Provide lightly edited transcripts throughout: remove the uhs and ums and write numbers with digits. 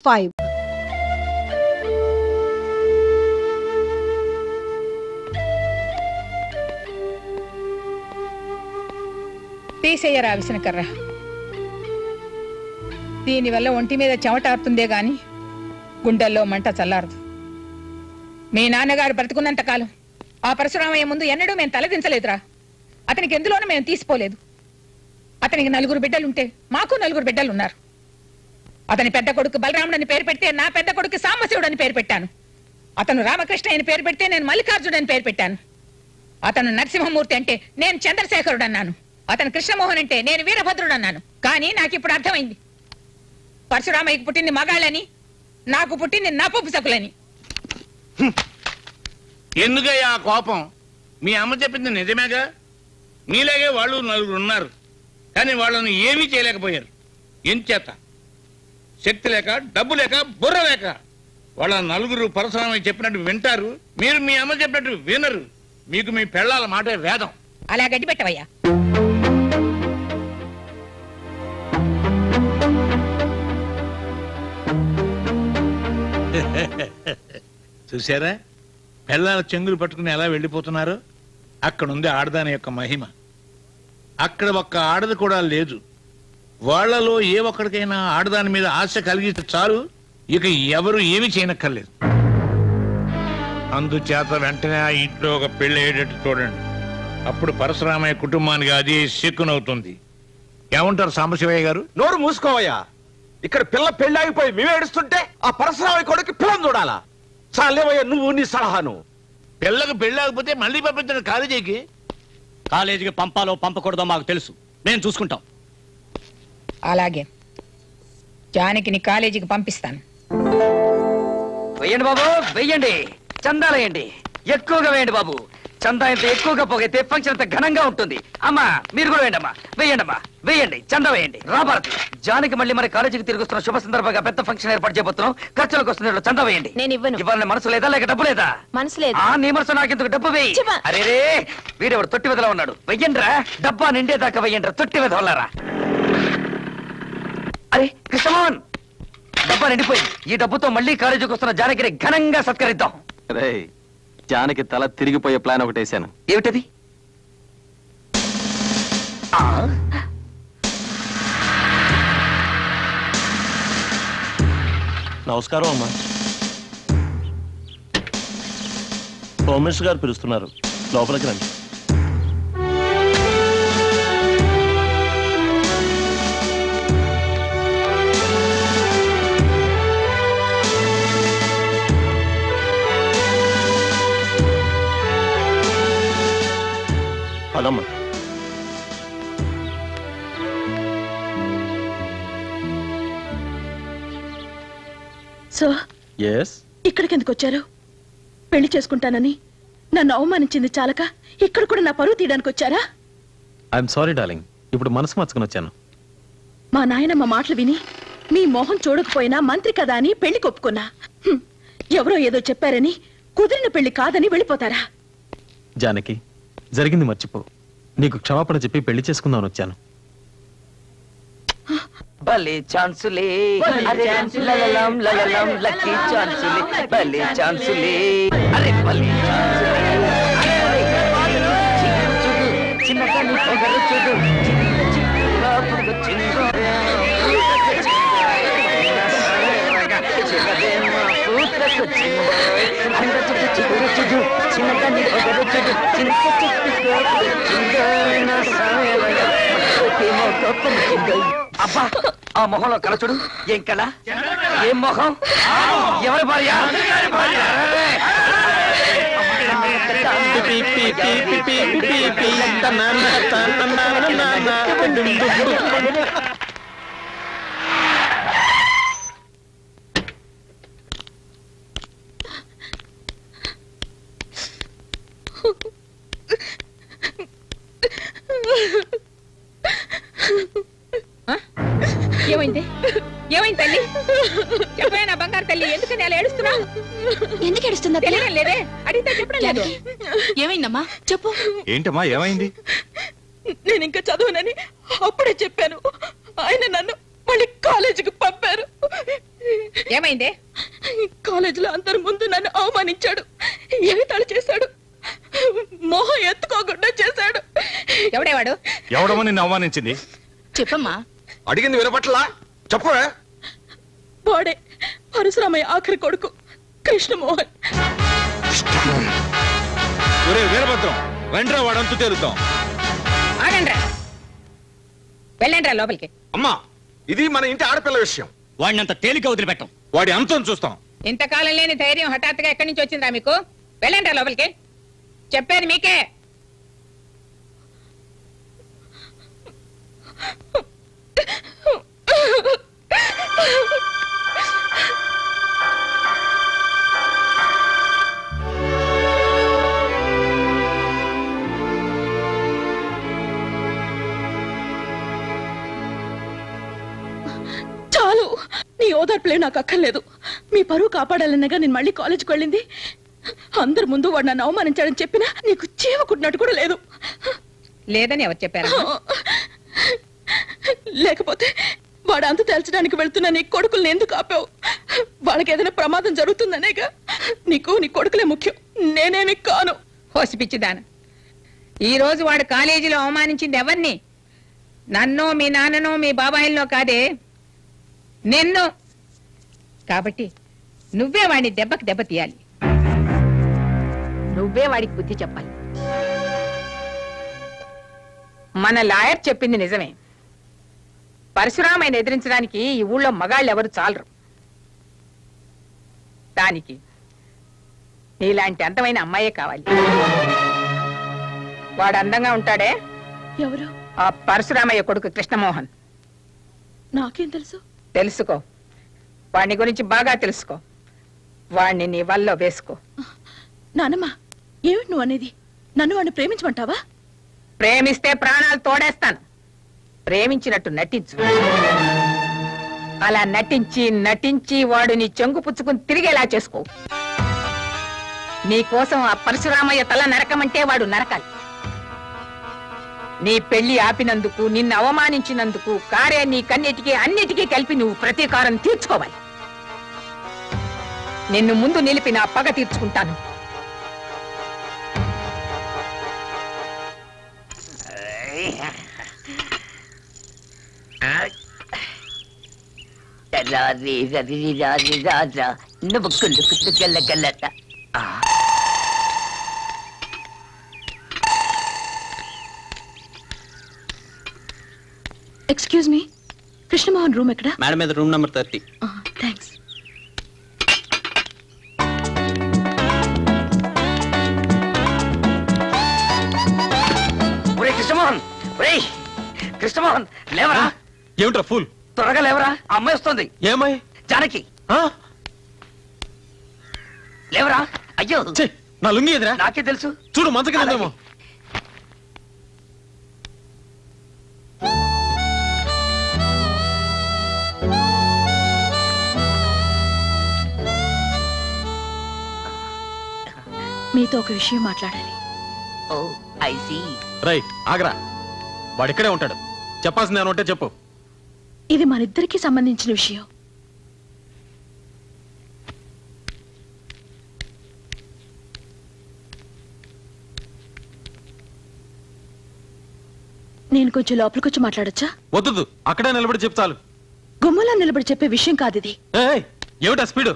5. తీసేయరా విసనకర్ర. దీనివల్ల ఒంటి మీద చెమటారుతుందే గాని గుండెల్లో మంట చల్లారదు. మీ నాన్నగారు బ్రతుకున్నంత కాలం ఆ పరశురామయ్య ముందు ఎన్నడూ మేము తలదించలేదురా. అతనికి ఎందులోనూ మేము తీసిపోలేదు. అతనికి 4 బిడ్డలుంటే మాకు 4 బిడ్డలున్నారు. అతని పెద్ద కొడుకు బలరాముడని పేరు పెడితే నా పెద్ద కొడుకు సాంబశివుడని పేరు పెట్టాను. అతను రామకృష్ణ అని పేరు పెడితే నేను మల్లికార్జుడని పేరు పెట్టాను. అతను నరసింహమూర్తి అంటే నేను చంద్రశేఖరుడు అన్నాను. అతను కృష్ణమోహన్ అంటే నేను వీరభద్రుడు అన్నాను. కానీ నాకు ఇప్పుడు అర్థమైంది, పరశురామయ్యకు పుట్టింది మగాళ్ళని, నాకు పుట్టింది నపుంసకులని. ఎందుకయ్యా ఆ కోపం? మీ అమ్మ చెప్పింది నిజమేగా. మీలాగే వాళ్ళు 4 ఉన్నారు, కానీ వాళ్ళని ఏమీ చేయలేకపోయారు. ఎంచేత? శక్తి లేక, డబ్బు లేక, బుర్ర లేక. వాళ్ళ 4 పరశురామయ్య చెప్పినట్టు వింటారు, మీరు మీ అమ్మ చెప్పినట్టు వినరు. మీకు మీ పెళ్ళాల మాటే వేదం. అలా గడ్డి పెట్టవయ్యా. చూసారా పెళ్ళాల చెంగులు పట్టుకుని ఎలా వెళ్ళిపోతున్నారు? అక్కడుంది ఆడదాని యొక్క మహిమ. అక్కడ ఒక్క ఆడది కూడా లేదు. వాళ్లలో ఏ ఒక్కడికైనా ఆడదాని మీద ఆశ కలిగితే చాలు, ఇక ఎవరు ఏమి చేయనక్కర్లేదు. అందుచేత వెంటనే ఆ ఇంట్లో ఒక పెళ్లి అయ్యేటట్టు చూడండి. అప్పుడు పరశురామయ్య కుటుంబానికి అది శక్కునవుతుంది. ఏమంటారు సాంబశివయ్య గారు? నోరు మూసుకోవయ్యా. ఇక్కడ పిల్ల పెళ్ళాగిపోయి మేమే ఏడుస్తుంటే ఆ పరశురామయ్య కొడుకు పిల్లని చూడాలా? చాలేవయ్యా నువ్వు నీ సలహాను. పిల్లకు పెళ్ళాకపోతే మళ్ళీ పంపించండి కాలేజీకి. కాలేజీకి పంపాలో పంపకూడదో మాకు తెలుసు, మేము చూసుకుంటాం. అలాగే జానకిని కాలేజీకి పంపిస్తాను. వెయ్యండి బాబు, వెయ్యండి. చందాలేయండి, ఎక్కువగా వేయండి బాబు. చందా ఇంత ఎక్కువగా పోగైతే ఫంక్షన్ అంత ఘనంగా ఉంటుంది. అమ్మా మీరు కూడా వేయండి అమ్మా, వేయండి అమ్మా, వేయండి. చందా వేయండి. రాభారతి, జానకి మళ్ళీ మన కాలేజీకి తిరిగి వస్తున్న శుభ సందర్భంగా పెద్ద ఫంక్షన్ ఏర్పాటు చేయబోతున్నాం. ఖర్చులకు వస్తున్న చందా వేయండి. నేను ఇవ్వను. ఇవ్వాలని మనసు లేదా లేక డబ్బు లేదా? మనసు లేదు. నీ మనసు నాకెందుకు? డబ్బు వేయి. అరే రే, వీడెవడు తొట్టి వెదలా ఉన్నాడు. వెయ్యండిరా, డబ్బా నిండేదాకా వెయ్యండిరా, తొట్టి వెదవల్లారా. అరే కృష్ణమోహన్, డబ్బా నిండిపోయింది. ఈ డబ్బుతో మళ్ళీ కాలేజీకి వస్తున్న జానకిని ఘనంగా సత్కరిద్దాం. జానకి తల తిరిగిపోయే ప్లాన్ ఒకటి వేసాను. ఏమిటది? నమస్కారం అమ్మా. హోమ్ మినిస్టర్ గారు పిలుస్తున్నారు, లోపలికి రండి. అదమ్మా. సో ఇక్కడికి ఎందుకు వచ్చారు? పెళ్లి చేసుకుంటానని నన్ను అవమానించింది చాలక ఇక్కడ కూడా నా పరువు తీయడానికి వచ్చారా? ఐఎమ్ సారీ డార్లింగ్, ఇప్పుడు మనసు మార్చుకుని వచ్చాను. మా నాయనమ్మ మాటలు విని మీ మొహం చూడకపోయినా మంత్రి కదా అని పెళ్లి కొప్పుకున్నా. ఎవరో ఏదో చెప్పారని కుదిరిన పెళ్లి కాదని వెళ్ళిపోతారా? జానకి, జరిగింది మర్చిపో. నీకు క్షమాపణ చెప్పి పెళ్లి చేసుకుందామని వచ్చాను. భలే ఛాన్సులే, లలలం లలలం లక్కీ ఛాన్సులే, భలే ఛాన్సులే, అరే భలే ఛాన్సులే. చిన్నగా నీ పొగరు చూడు, చిన్నగా నీ పొగరు చూడు, అబ్బా ఆ మొహంలో కళ చూడు. ఏం కళ? ఏం మొహం? ఎవరి భార్య? ఏమైంది? ఏమైంది తల్లి? చెప్పే నా బంగారు తల్లి, ఎందుకని అలా ఏడుస్తున్నావు? ఎందుకు ఏడుస్తుందా? తెలియడం లేదే, అడిగితే చెప్పడం లేదు. ఏమైందమ్మా చెప్పు. ఏంటమ్మా ఏమైంది? నేను ఇంకా చదవనని అప్పుడే చెప్పాను. ఆయన నన్ను మళ్ళీ కాలేజీకి పంపారు. ఏమైంది? కాలేజీలో అందరి ముందు నన్ను అవమానించాడు, ఎగతాళి చేశాడు, మొహం ఎత్తుకోకుండా చేశాడు. ఎవడేవాడు? ఎవడమో నిన్ను అవమానించింది? చెప్పమ్మా. అడిగింది వినపట్లా? చెప్పవే. వాడే పరశురామయ్య ఆఖరి కొడుకు కృష్ణమోహన్. ఒరే వీరభద్రం, రండ్రా వాడంతు తేలుతాం. ఆగండ్రా, వెళ్ళండ్రా లోపలికి. అమ్మా, ఇది మన ఇంటి ఆడపిల్ల విషయం. వాడిని అంత తేలిక వదిలిపెట్టాం. వాడి అంతం చూస్తాం. ఇంతకాలం లేని ధైర్యం హఠాత్తుగా ఎక్కడి నుంచి వచ్చిందా మీకు? వెళ్ళండ్రా లోపలికి, చెప్పేది మీకే. చాలు, నీ ఓదార్పులే నాకు అక్కర్లేదు. మీ పరువు కాపాడాలన్నగా నేను మళ్ళీ కాలేజీకి వెళ్ళింది. అందరి ముందు వాడు నన్ను అవమానించాడని చెప్పినా నీకు చీమ కుట్టినట్టు కూడా లేదు. లేదని ఎవరు చెప్పారు? లేకపోతే వాడు అంత తేల్చడానికి వెళ్తున్నా నీ కొడుకుల్ని ఎందుకు ఆపావు? వాళ్ళకి ఏదైనా ప్రమాదం జరుగుతుందనేగా. నీకు నీ కొడుకులే ముఖ్యం, నేనేమి కాను. హోసిపిచ్చిదాను, ఈ రోజు వాడు కాలేజీలో అవమానించింది ఎవరిని? నన్నో మీ నాన్ననో మీ బాబాయిలనో కాదే, నిన్ను. కాబట్టి నువ్వే వాడిని దెబ్బకి దెబ్బ తీయాలి, నువ్వే వాడికి బుద్ధి చెప్పాలి. మన లాయర్ చెప్పింది నిజమే. పరశురామయ్యని ఎదిరించడానికి ఈ ఊళ్ళో మగాళ్ళు ఎవరు చాలరు. దానికి నీలాంటి అందమైన అమ్మాయే కావాలి. వాడు అందంగా ఉంటాడే, ఎవరు? ఆ పరశురామయ్య కొడుకు కృష్ణమోహన్. నాకేం తెలుసు? తెలుసుకో, వాడిని గురించి బాగా తెలుసుకో. వాడిని నీ వల్ల వేసుకో. నానమ్మా, ఏమిటి నువ్వు అనేది? నన్ను వాడిని ప్రేమించమంటావా? ప్రేమిస్తే ప్రాణాలు తోడేస్తాను. ప్రేమించినట్టు నటించు. అలా నటించి నటించి వాడు నీ చెంగు పుచ్చుకుని తిరిగేలా చేసుకో. నీ కోసం ఆ పరశురామయ్య తల నరకమంటే వాడు నరకాలి. నీ పెళ్లి ఆపినందుకు, నిన్ను అవమానించినందుకు కారే నీ కన్నిటికీ అన్నిటికీ కలిపి నువ్వు ప్రతీకారం తీర్చుకోవాలి. నిన్ను ముందు నిలిపి నా పగ తీర్చుకుంటాను. ఎక్స్క్యూజ్ మీ, కృష్ణమోహన్ రూమ్ ఎక్కడ? మేడం మీద రూమ్ నెంబర్ 30. థ్యాంక్స్. ఒరే కృష్ణమోహన్, ఒరే కృష్ణమోహన్, లేవరా. ఏమిట్రా ఫూల్? త్వరగా లేవరా, అమ్మాయి వస్తుంది. ఏమై? జానకి, లేవరా. అయ్యో, నా లుంగి ఎదురా? నాకే తెలుసు. చూడు మంచకేమో. మీతో ఒక విషయం మాట్లాడాలి. రై ఆగరా, వాడిక్కడే ఉంటాడు. చెప్పాల్సింది ఏమంటే చెప్పు. ఇది మనిద్దరికి సంబంధించిన విషయం. నేను కొంచెం లోపలికొచ్చి మాట్లాడొచ్చా? వద్దు, అక్కడే నిలబడి చెప్తాలు. గుమ్మలో నిలబడి చెప్పే విషయం కాదు ఇది. ఏమిటా స్పీడు?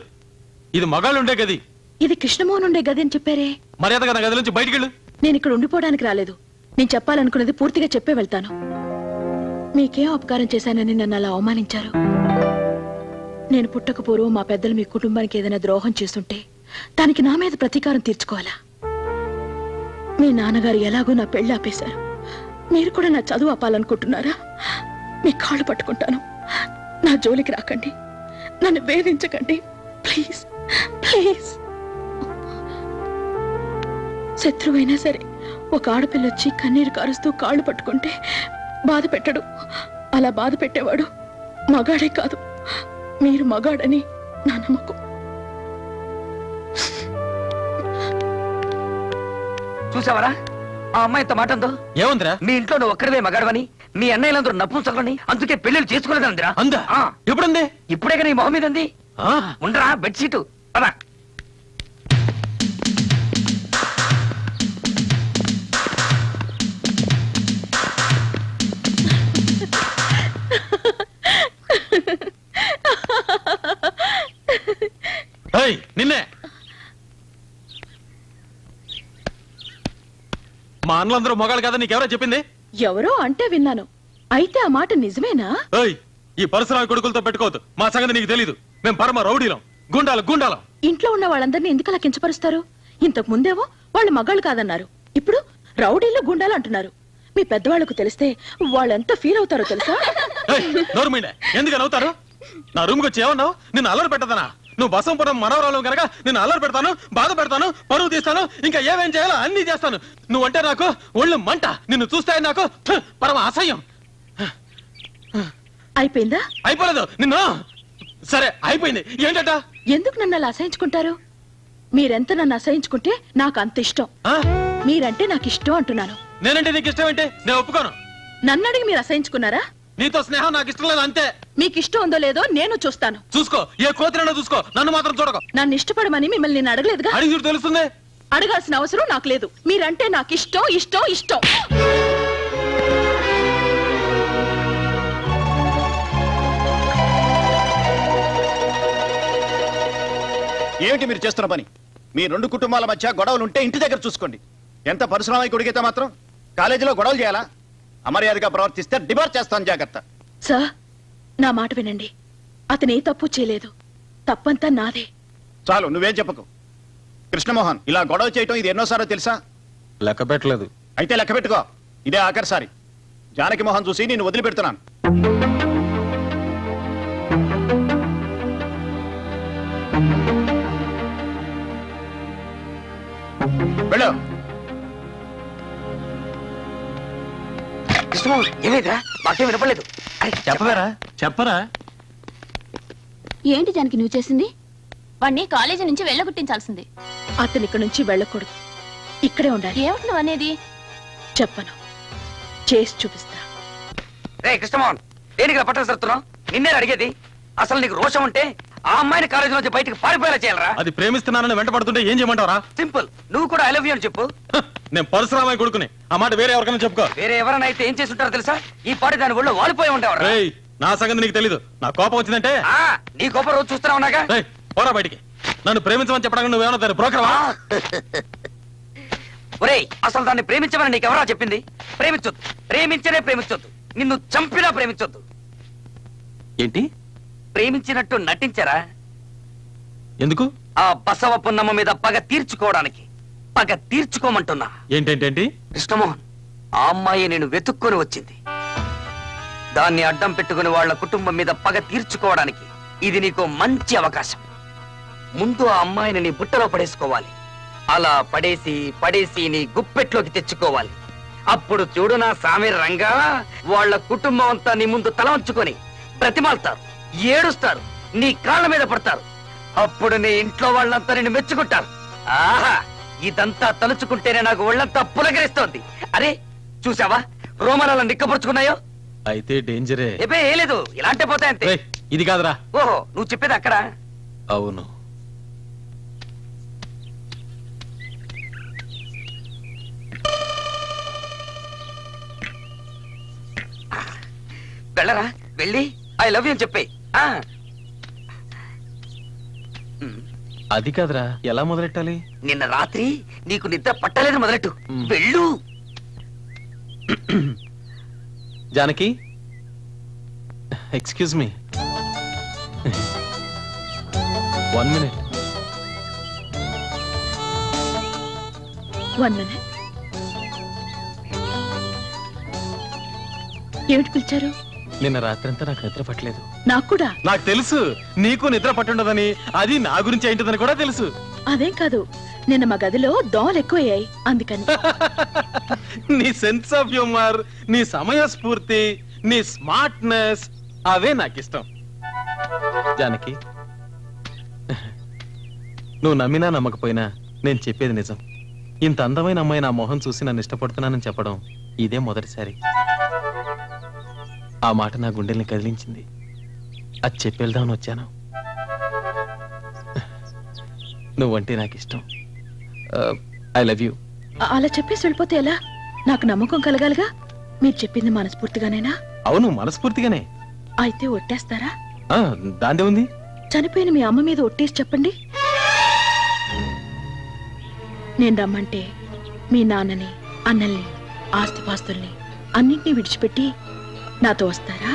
ఇది మగాళ్ళు ఉండే గది. ఇది కృష్ణమోహన్ ఉండే గది అని చెప్పారే. మర్యాదగా నా గది నుంచి బయటికి వెళ్ళు. నేను ఇక్కడ ఉండిపోవడానికి రాలేదు. నేను చెప్పాలనుకున్నది పూర్తిగా చెప్పే వెళ్తాను. మీకేం అపకారం చేశానని నన్ను అలా అవమానించారు. నేను పుట్టక పూర్వం మా పెద్దలు మీ కుటుంబానికి ఏదైనా ద్రోహం చేస్తుంటే దానికి నా మీద ప్రతీకారం తీర్చుకోవాలా? మీ నాన్నగారు ఎలాగో నా పెళ్లి ఆపేశారు. మీరు కూడా నా చదువు ఆపాలనుకుంటున్నారా? మీ కాళ్ళు పట్టుకుంటాను, నా జోలికి రాకండి, నన్ను వేధించకండి, ప్లీజ్ ప్లీజ్. శత్రువైనా సరే ఒక ఆడపిల్ల వచ్చి కన్నీరు కారుస్తూ కాళ్ళు పట్టుకుంటే బాధ పెట్టడు. అలా బాధ పెట్టేవాడు మగాడే కాదు. మీరు మగాడని నా నమ్మకం. చూసావరా ఆ అమ్మాయి ఇంత మాట ఉందో? ఏముందిరా? మీ ఇంట్లో నువ్వు ఒక్కరివే మగాడవని, మీ అన్నయ్యలందరూ నపుంసకులని అందుకే పెళ్లిళ్ళు చేసుకోలేదందిరా. అందా ఆ, ఎప్పుడుంది ఇప్పుడే కానీ మొహం మీద ఉంది. ఆ, ఉండరా బెడ్షీట్ పదా. ఏయ్, నిన్నే మా అన్నలందరూ మొగాళ్ళు కదా నీకెవరో చెప్పింది? ఎవరో అంటే విన్నాను. అయితే ఆ మాట నిజమేనా? ఏయ్, ఈ పరశురామి కొడుకులతో పెట్టుకోవద్దు. మా సంగతి నీకు తెలీదు. మేము పరమ రౌడీలం, గుండాలం. ఇంట్లో ఉన్న వాళ్ళందరినీ ఎందుకు అలా కించపరుస్తారు? ఇంతకు ముందేవో వాళ్ళు మగాళ్ళు కాదన్నారు, ఇప్పుడు రౌడీలు గుండాలు అంటున్నారు. మీ పెద్దవాళ్లకు తెలిస్తే వాళ్ళెంత ఫీల్ అవుతారో తెలుసా? ఏయ్, నోరు మీండే. ఎందుకని అవుతారు? నా రూమ్కి వచ్చి ఏమన్నావు? నిన్ను అల్లరి పెట్టదనా? నువ్వు బసంపురం మనవరాలు కనుక నిన్ను అల్లరి పెడతాను, బాధ పెడతాను, పరువు తీస్తాను, ఇంకా ఏమేం చేయాలో అన్ని చేస్తాను. నువ్వంటే నాకు ఒళ్ళు మంట. నిన్ను చూస్తే నాకు పరమ అసహ్యం. అయిపోయిందా? అయిపోలేదు నిన్ను. సరే అయిపోయింది. ఏంటట? ఎందుకు నన్ను అలా అసహించుకుంటారు? మీరెంత నన్ను అసహించుకుంటే నాకు అంత ఇష్టం. ఆ? మీరంటే నాకు ఇష్టం అంటున్నాను. నేనంటే నీకు ఇష్టం ఏంటి? నేను ఒప్పుకోను. నన్ను అడిగి మీరు అసహించుకున్నారా? నీతో స్నేహం నాకు ఇష్టం లేదు, అంతే. మీకు ఇష్టం ఉందో లేదో నేను చూస్తాను. చూసుకో, ఏ కోతిరైనా చూసుకో, నన్ను మాత్రం చూడకు. నన్ను ఇష్టపడమని మిమ్మల్ని నేను అడగలేదుగా. అడిగి చూడు తెలుస్తుంది. అడగాల్సిన అవసరం నాకు లేదు. మీరంటే నాకు ఇష్టం ఇష్టం ఇష్టం. ఏమిటి మీరు చేస్తున్న పని? మీ రెండు కుటుంబాల మధ్య గొడవలు ఉంటే ఇంటి దగ్గర చూసుకోండి. ఎంత పరిశ్రమ కొడిగితే మాత్రం కాలేజీలో గొడవలు చేయాలా? అమర్యాదగా ప్రవర్తిస్తే డిబార్ చేస్తాను, జాగ్రత్త. సార్, నా మాట వినండి. అతను ఏ తప్పు చేయలేదు. తప్పంతా నాదే. చాలు, నువ్వేం చెప్పకు. కృష్ణమోహన్, ఇలా గొడవ చేయటం ఇది ఎన్నోసారో తెలుసా? లెక్క పెట్టలేదు. అయితే లెక్క పెట్టుకో. ఇదే ఆఖరిసారి. జానకి మోహన్ చూసి నేను వదిలిపెడుతున్నాను. వెళ్ళు. కృష్ణమోహన్, ఏమైందిరా? మాకేం వినపడలేదు. అరే చెప్పవేరా? చెప్పరా? ఏంటి జానకి నువ్వు చేసింది? వాణ్ణి కాలేజీ నుంచి వెళ్ళగొట్టించాల్సింది. అతను ఇక్కడి నుంచి వెళ్ళకూడదు, ఇక్కడే ఉండాలి. ఏమిటి నువ్వు అనేది? చెప్పను, చేసి చూపిస్తా. రే కృష్ణమోహన్, దేనికి పట్టణ సరుతున్నావు? నిన్నే అడిగేది. అసలు నీకు రోషం ఉంటే ఆ అమ్మాయిని కాలేజీ నుంచి బయటకు పారిపోయేలా చేయాలరా? అది ప్రేమిస్తున్నానని వెంట పడుతుంటే ఏం చేయమంటావరా? సింపుల్. నువ్వు కూడా ఐ లవ్ యూ అని చెప్పు. నేను పరశురామయ్య కొడుకుని. ఆ మాట వేరే ఎవరికైనా చెప్పుకో. వేరే ఎవరైనా అయితే ఏం చేస్తుంటారో తెలుసా? ఈ పాటి దాని ఒళ్ళు వాలిపోయి ఉండేవారు. రేయ్, నా సంగతి నీకు తెలీదు. నా కోపం వచ్చిందంటే నీ గొప్ప రోజు చూస్తున్నా ఉన్నాగా. రేయ్, పోరా బయటికి. నన్ను ప్రేమించమని చెప్పడానికి నువ్వేమన్నా దాన్ని బ్రోకర్వా? ఒరేయ్, అసలు దాన్ని ప్రేమించమని నీకెవరా చెప్పింది? ప్రేమించొద్దు, ప్రేమించనే ప్రేమించొద్దు, నిన్ను చంపినా ప్రేమించొద్దు. ఏంటి? ప్రేమించినట్టు నటించరా? ఎందుకు? ఆ బసవ పున్నమ్మ మీద పగ తీర్చుకోవడానికి. పగ తీర్చుకోమంటున్నా. ఏంటేంటేంటి? కృష్ణమోహన్, ఆ అమ్మాయి నేను వెతుక్కొని వచ్చింది. దాన్ని అడ్డం పెట్టుకుని వాళ్ళ కుటుంబం మీద పగ తీర్చుకోవడానికి ఇది నీకు మంచి అవకాశం. ముందు ఆ అమ్మాయిని నీ బుట్టలో పడేసుకోవాలి. అలా పడేసి పడేసి నీ గుప్పెట్లోకి తెచ్చుకోవాలి. అప్పుడు చూడు నా సామి రంగా, వాళ్ళ కుటుంబం అంతా నీ ముందు తల వంచుకొని బ్రతిమాలుతారు, ఏడుస్తారు, నీ కాళ్ళ మీద పడతారు. అప్పుడు నీ ఇంట్లో వాళ్ళంతా నిన్ను మెచ్చుకుంటారు. ఆహా, ఇదంతా తలుచుకుంటేనే నాకు ఒళ్ళంతా పులకరిస్తోంది. అరే చూసావా రోమనాలను నిక్కపరుచుకున్నాయో? అయితే డేంజరే. ఏపే ఏ లేదు, ఇలాంటి పోతాయి అంతే. రేయ్, ఇది కాదురా. ఓహో, నువ్వు చెప్పేది అక్కడ. అవును. వెళ్ళరా, వెళ్ళి ఐ లవ్ యూ అని చెప్పే. అది కాదురా, ఎలా మొదలెట్టాలి? నిన్న రాత్రి నీకు నిద్ర పట్టలేదు మొదలెట్టు. వెళ్ళు. Janaki, excuse me, 1 minute. 1 minute. ఏమిటి పిలిచారు? నిన్న రాత్రంతా నాకు నిద్ర పట్టలేదు. నాకు కూడా. నాకు తెలుసు నీకు నిద్ర పట్టుండదని. అది నా గురించి ఏంటిదని కూడా తెలుసు. అదేం కాదు, నిన్న మా గదిలో దోమలు ఎక్కువయ్యాయి, అందుకని. నీ సెన్స్ ఆఫ్ హ్యూమర్, నీ సమయస్ఫూర్తి, నీ స్మార్ట్నెస్, అవే నాకు ఇష్టం. జానకి, నువ్వు నమ్మినా నమ్మకపోయినా నేను చెప్పేది నిజం. ఇంత అందమైన అమ్మాయి నా మొహం చూసి నన్ను ఇష్టపడుతున్నానని చెప్పడం ఇదే మొదటిసారి. ఆ మాట నా గుండెల్ని కదిలించింది. అది చెప్పేద్దామని వచ్చాను. నువ్వంటే నాకు ఇష్టం. I love you. అలా చెప్పేసి వెళ్ళిపోతే ఎలా? నాకు నమ్మకం కలగాలిగా. మీరు చెప్పింది మనస్ఫూర్తిగానేనా? అవును, మనస్ఫూర్తిగానే. అయితే ఒట్టేస్తారా? దాందే ఉంది. చనిపోయిన మీ అమ్మ మీద ఒట్టేసి చెప్పండి. నేను రమ్మంటే మీ నాన్నని, అన్నల్ని, ఆస్తిపాస్తుల్ని అన్నింటినీ విడిచిపెట్టి నాతో వస్తారా?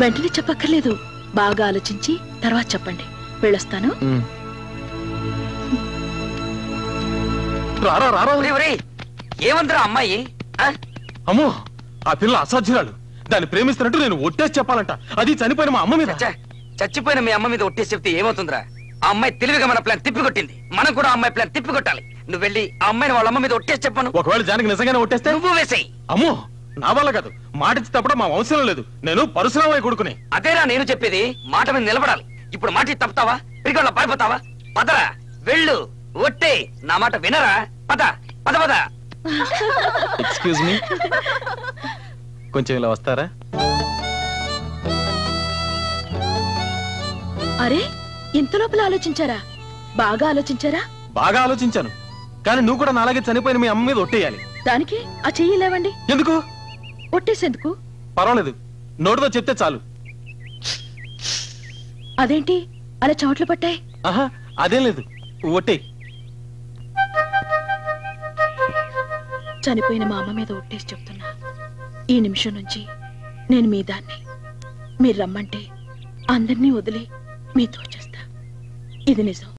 వెంటనే చెప్పక్కర్లేదు, బాగా ఆలోచించి తర్వాత చెప్పండి. వెళ్ళొస్తాను. ఏమంటారా అమ్మాయి? అమ్మో, ఆ పిల్ల అసాధ్యురాలు. దాన్ని ప్రేమిస్తున్నట్టు నేను ఒట్టేసి చెప్పాలంట, అది చనిపోయిన మా అమ్మ మీద. చచ్చిపోయిన మీ అమ్మ మీద ఒట్టేసి చెప్తే ఏమవుతుందిరా? ఆ అమ్మాయి తెలివిగా మన ప్లాన్ తిప్పికొట్టింది. మనం కూడా ఆ అమ్మాయి ప్లాన్ తిప్పికొట్టాలి. నువ్వు వెళ్ళి ఆ అమ్మాయిని వాళ్ళ అమ్మ మీద ఒట్టేసి చెప్పను. ఒకవేళ జానకి నిజంగానే ఒట్టేస్తే? నువ్వు వేసేయి. అమ్మో, నా వల్ల కాదు. మాట ఇచ్చి తప్పడం మా వంశంలో లేదు. నేను పరశురామయ్య కొడుకుని. అదేరా నేను చెప్పేది. మాట మీద నిలబడాలి. ఇప్పుడు మాట ఇచ్చి తప్పుతావా? పిరిగొల్ల పారిపోతావా? పదరా, వెళ్ళు, ఒట్టే. నా మాట వినరా? పద పద పద. ఎక్స్క్యూజ్ మీ, కొంచెం ఇలా వస్తారా? అరే, ఇంత లోపల ఆలోచించారా? బాగా ఆలోచించారా? బాగా ఆలోచించాను, కానీ నువ్వు కూడా నాలాగే చనిపోయిన మీ అమ్మ మీద ఒట్టేయాలి. దానికి ఆ చెయ్యి లేవండి. ఎందుకు? ఒట్టేసేందుకు? పర్వాలేదు, నోటితో చెప్తే చాలు. అదేంటి అలా చెమట్లు పట్టాయి? ఆహా, అదేం లేదు, ఒట్టే. చనిపోయిన మా అమ్మ మీద ఒట్టేసి చెప్తున్నా, ఈ నిమిషం నుంచి నేను మీ దాన్ని. మీరు రమ్మంటే అందరినీ వదిలి మీతో వచ్చేస్తా. ఇది నిజం.